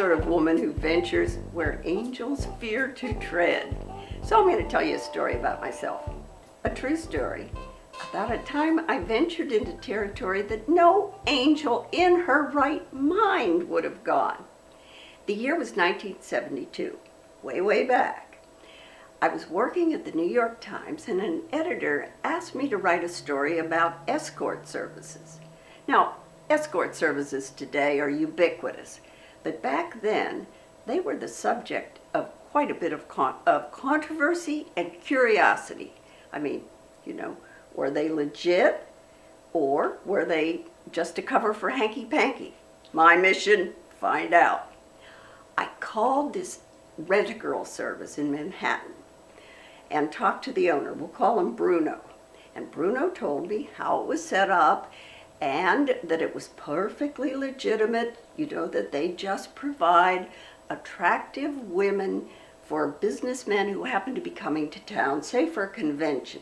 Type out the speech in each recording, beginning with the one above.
sort of woman who ventures where angels fear to tread. So I'm going to tell you a story about myself. A true story about a time I ventured into territory that no angel in her right mind would have gone. The year was 1972, way back. I was working at the New York Times and an editor asked me to write a story about escort services. Now, escort services today are ubiquitous, but back then they were the subject of quite a bit of controversy and curiosity. I mean, were they legit or were they just a cover for hanky-panky? My mission, find out. I called this rent-a-girl service in Manhattan and talked to the owner. We'll call him Bruno. And Bruno told me how it was set up and that it was perfectly legitimate, that they just provide attractive women for businessmen who happen to be coming to town, say for a convention.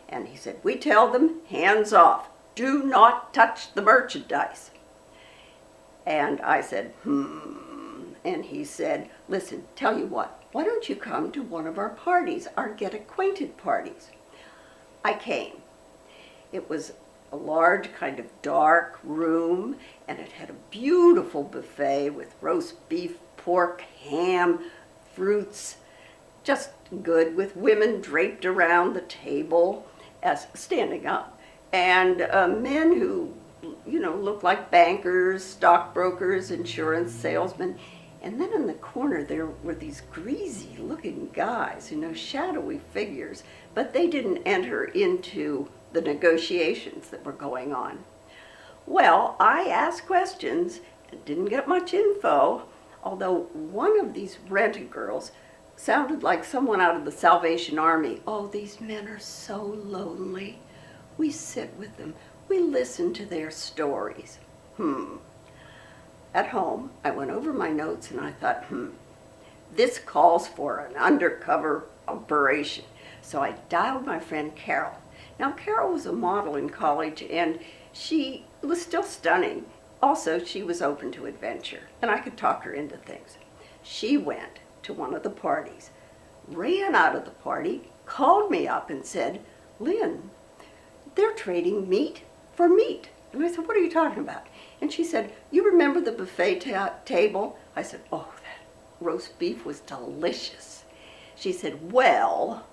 And he said, we tell them, hands off, do not touch the merchandise. And I said, And he said, listen, tell you what, why don't you come to one of our parties, our get acquainted parties? I came. It was a large kind of dark room, and it had a beautiful buffet with roast beef, pork, ham, fruits, just good, with women draped around the table as standing up, and men who, looked like bankers, stockbrokers, insurance salesmen. And then in the corner there were these greasy looking guys, shadowy figures, but they didn't enter into the negotiations that were going on. Well, I asked questions and didn't get much info, although one of these rent-a-girls sounded like someone out of the Salvation Army. Oh, these men are so lonely. We sit with them. We listen to their stories. At home, I went over my notes and I thought, this calls for an undercover operation. So I dialed my friend Carol. Now, Carol was a model in college and she was still stunning. Also, she was open to adventure and I could talk her into things. She went to one of the parties, ran out of the party, called me up and said, Lynn, they're trading meat for meat. And I said, what are you talking about? And she said, you remember the buffet table? I said, oh, that roast beef was delicious. She said, well,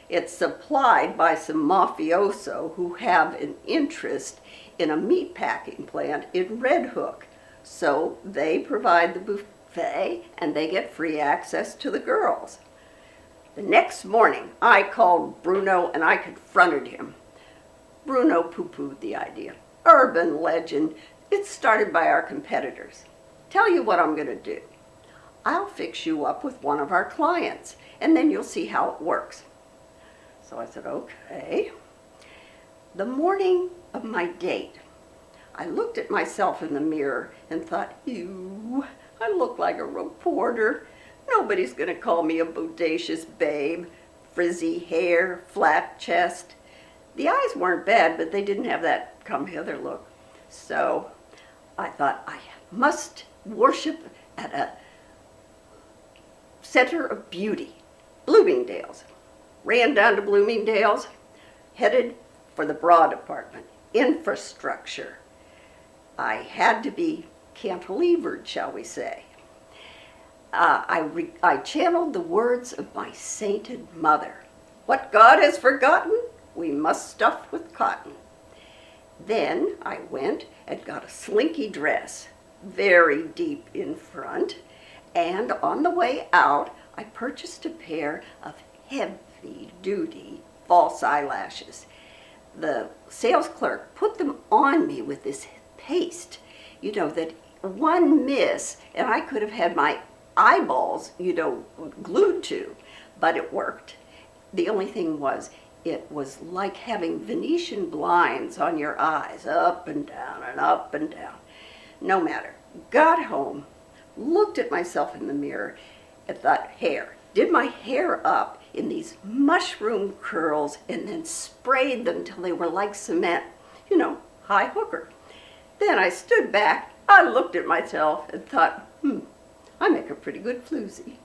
it's supplied by some mafioso who have an interest in a meat packing plant in Red Hook. So they provide the buffet and they get free access to the girls. The next morning, I called Bruno and I confronted him. Bruno poo-pooed the idea. Urban legend. It's started by our competitors. Tell you what I'm going to do. I'll fix you up with one of our clients, and then you'll see how it works. So I said, okay. The morning of my date, I looked at myself in the mirror and thought, ew, I look like a reporter. Nobody's going to call me a bodacious babe. Frizzy hair, flat chest. The eyes weren't bad, but they didn't have that come-hither look. So I thought, I must worship at a center of beauty, Bloomingdale's. Ran down to Bloomingdale's, headed for the bra department, infrastructure. I had to be cantilevered, shall we say. I channeled the words of my sainted mother. What God has forgotten, we must stuff with cotton. Then I went and got a slinky dress, very deep in front, and on the way out, I purchased a pair of heavy-duty false eyelashes. The sales clerk put them on me with this paste, that one miss, and I could have had my eyeballs, glued to, but it worked. The only thing was, it was like having Venetian blinds on your eyes, up and down and up and down. No matter. Got home, looked at myself in the mirror, and thought, did my hair up in these mushroom curls and then sprayed them till they were like cement, high hooker. Then I stood back, I looked at myself and thought, I make a pretty good floozy.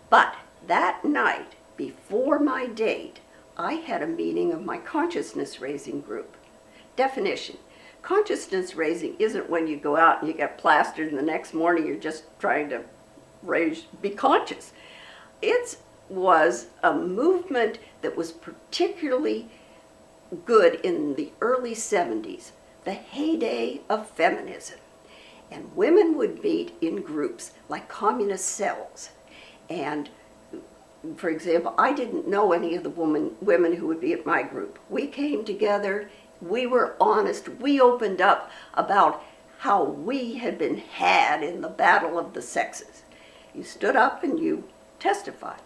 But that night, before my date, I had a meeting of my consciousness raising group. Definition: consciousness raising isn't when you go out and you get plastered and the next morning you're just trying to be conscious. It was a movement that was particularly good in the early 70s, the heyday of feminism. And women would meet in groups like communist cells. And for example, I didn't know any of the women who would be at my group. We came together, we were honest, we opened up about how we had been had in the battle of the sexes. You stood up and you testified.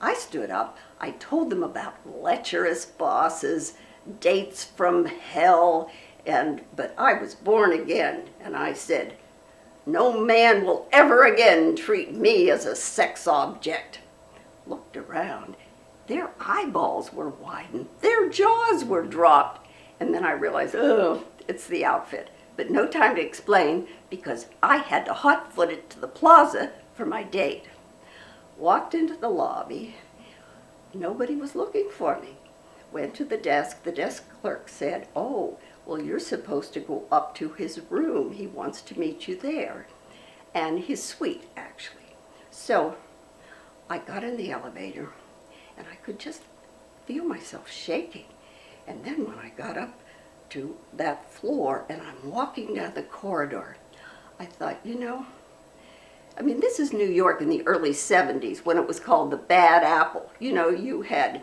I stood up, I told them about lecherous bosses, dates from hell, but I was born again, and I said, no man will ever again treat me as a sex object. Looked around, their eyeballs were widened, their jaws were dropped, and then I realized, oh, it's the outfit. But no time to explain, because I had to hot-foot it to the plaza for my date. Walked into the lobby, nobody was looking for me. Went to the desk clerk said, oh, well, you're supposed to go up to his room. He wants to meet you there. And his suite, actually. So I got in the elevator, and I could just feel myself shaking. And then when I got up to that floor, and I'm walking down the corridor, I thought, this is New York in the early 70s, when it was called the Bad Apple. You had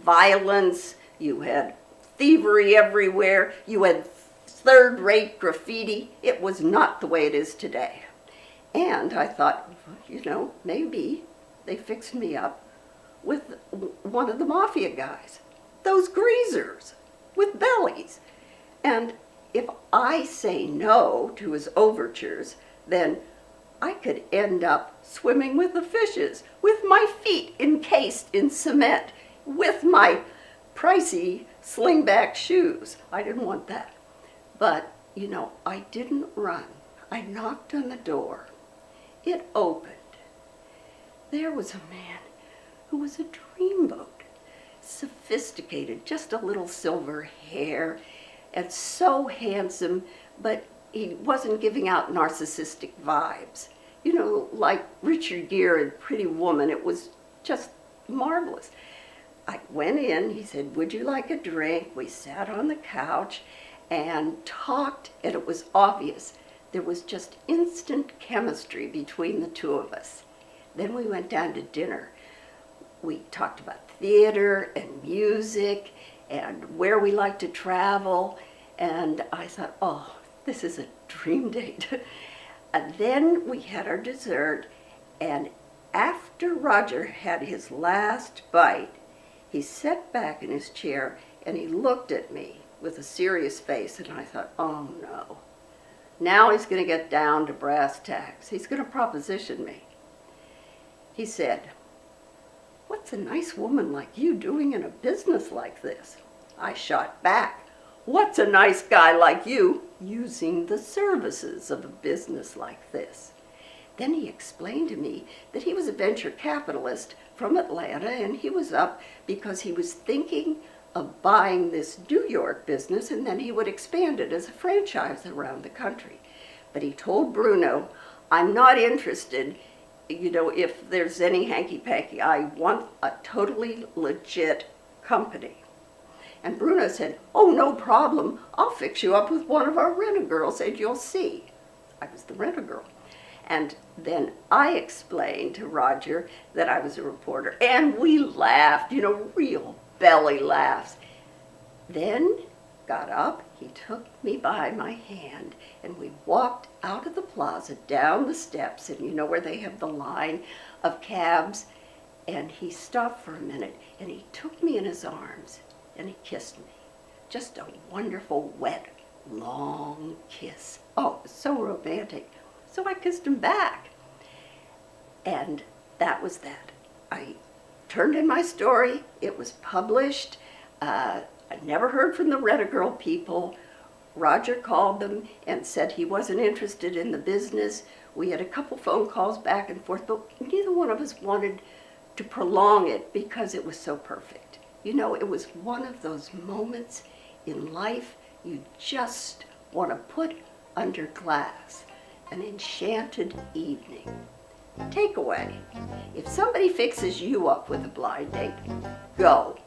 violence, you had thievery everywhere, you had third-rate graffiti. It was not the way it is today. And I thought, maybe they fixed me up with one of the mafia guys, those greasers with bellies. And if I say no to his overtures, then I could end up swimming with the fishes, with my feet encased in cement, with my pricey slingback shoes. I didn't want that. But, I didn't run. I knocked on the door. It opened. There was a man who was a dreamboat. Sophisticated, just a little silver hair, and so handsome, but he wasn't giving out narcissistic vibes. Like Richard Gere in Pretty Woman. It was just marvelous. I went in, he said, would you like a drink? We sat on the couch and talked, and it was obvious. There was just instant chemistry between the two of us. Then we went down to dinner. We talked about theater and music and where we like to travel. And I thought, oh, this is a dream date. And then we had our dessert, and after Roger had his last bite, he sat back in his chair and he looked at me with a serious face, and I thought, oh no. Now he's going to get down to brass tacks. He's going to proposition me. He said, what's a nice woman like you doing in a business like this? I shot back, what's a nice guy like you using the services of a business like this? Then he explained to me that he was a venture capitalist from Atlanta, and he was up because he was thinking of buying this New York business, and then he would expand it as a franchise around the country. But he told Bruno, I'm not interested, if there's any hanky-panky. I want a totally legit company. And Bruno said, oh, no problem. I'll fix you up with one of our rent-a-girls, and you'll see. I was the rent-a-girl. And then I explained to Roger that I was a reporter, and we laughed, real belly laughs. Then got up, he took me by my hand, and we walked out of the plaza, down the steps, and where they have the line of cabs, and he stopped for a minute, and he took me in his arms, and he kissed me. Just a wonderful, wet, long kiss. Oh, it was so romantic. So I kissed him back. And that was that. I turned in my story. It was published. I never heard from the Rent-A-Girl people. Roger called them and said he wasn't interested in the business. We had a couple phone calls back and forth, but neither one of us wanted to prolong it because it was so perfect. You know, it was one of those moments in life you just want to put under glass. An enchanted evening. Takeaway: if somebody fixes you up with a blind date, go.